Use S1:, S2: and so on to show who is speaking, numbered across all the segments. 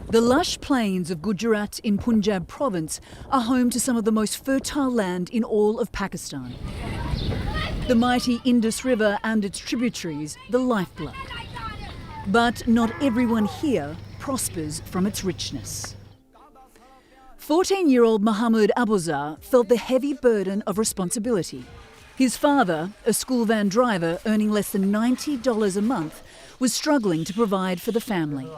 S1: The lush plains of Gujrat in Punjab province are home to some of the most fertile land in all of Pakistan. The mighty Indus River and its tributaries, the lifeblood. But not everyone here prospers from its richness. 14-year-old Mohammed Abuzar felt the heavy burden of responsibility. His father, a school van driver earning less than $90 a month, was struggling to provide for the family.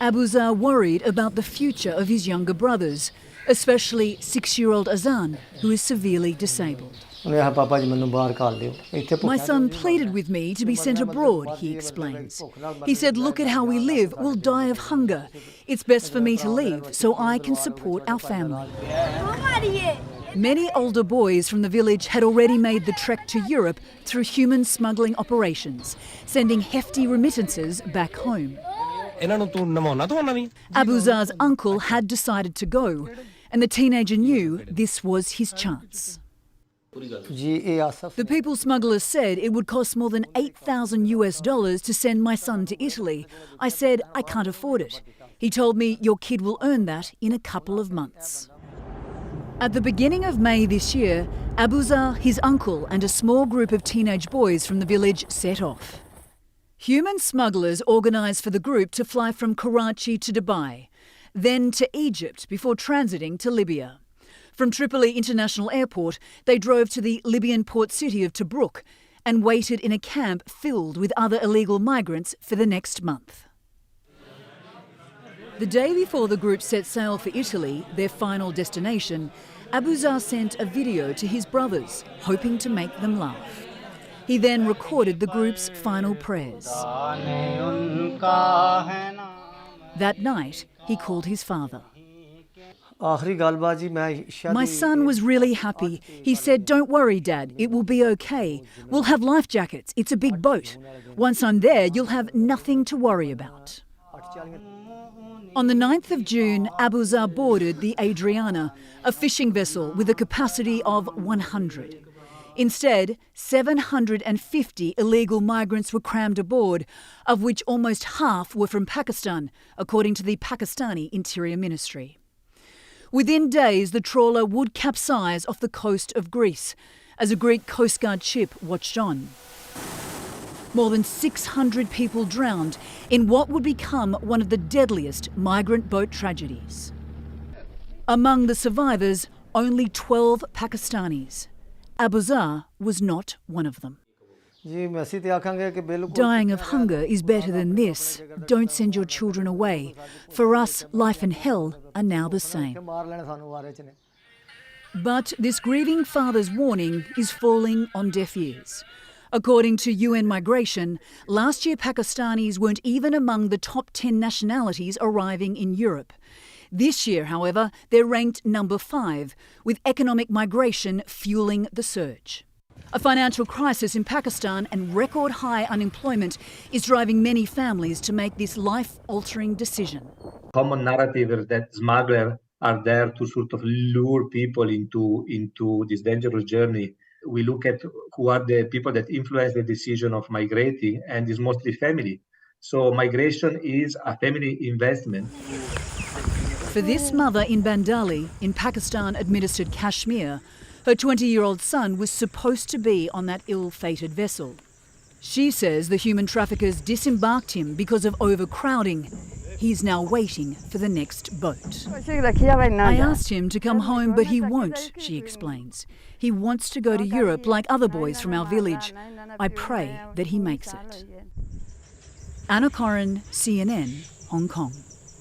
S1: Abuzar worried about the future of his younger brothers, especially 6-year-old Azan, who is severely disabled. My son pleaded with me to be sent abroad, he explains. He said, look at how we live, we'll die of hunger. It's best for me to leave so I can support our family. Many older boys from the village had already made the trek to Europe through human smuggling operations, sending hefty remittances back home. Abuzar's uncle had decided to go, and the teenager knew this was his chance. The people smugglers said it would cost more than $8,000 to send my son to Italy. I said, I can't afford it. He told me, your kid will earn that in a couple of months. At the beginning of May this year, Abuzar, his uncle and a small group of teenage boys from the village set off. Human smugglers organised for the group to fly from Karachi to Dubai, then to Egypt before transiting to Libya. From Tripoli International Airport, they drove to the Libyan port city of Tobruk and waited in a camp filled with other illegal migrants for the next month. The day before the group set sail for Italy, their final destination, Abuzar sent a video to his brothers, hoping to make them laugh. He then recorded the group's final prayers. That night, he called his father. My son was really happy. He said, don't worry, Dad, it will be okay. We'll have life jackets. It's a big boat. Once I'm there, you'll have nothing to worry about. On the 9th of June, Abuzar boarded the Adriana, a fishing vessel with a capacity of 100. Instead, 750 illegal migrants were crammed aboard, of which almost half were from Pakistan, according to the Pakistani Interior Ministry. Within days, the trawler would capsize off the coast of Greece as a Greek Coast Guard ship watched on. More than 600 people drowned in what would become one of the deadliest migrant boat tragedies. Among the survivors, only 12 Pakistanis. Abuzar was not one of them. Dying of hunger is better than this. Don't send your children away. For us, life and hell are now the same. But this grieving father's warning is falling on deaf ears. According to UN Migration, last year Pakistanis weren't even among the top 10 nationalities arriving in Europe. This year, however, they're ranked number 5, with economic migration fueling the surge. A financial crisis in Pakistan and record high unemployment is driving many families to make this life-altering decision.
S2: Common narrative is that smugglers are there to sort of lure people into this dangerous journey. We look at who are the people that influence the decision of migrating, and it's mostly family. So migration is a family investment.
S1: For this mother in Bandali, in Pakistan-administered Kashmir, her 20-year-old son was supposed to be on that ill-fated vessel. She says the human traffickers disembarked him because of overcrowding. He's now waiting for the next boat. I asked him to come home, but he won't, she explains. He wants to go to Europe like other boys from our village. I pray that he makes it. Anna Corrin, CNN, Hong Kong.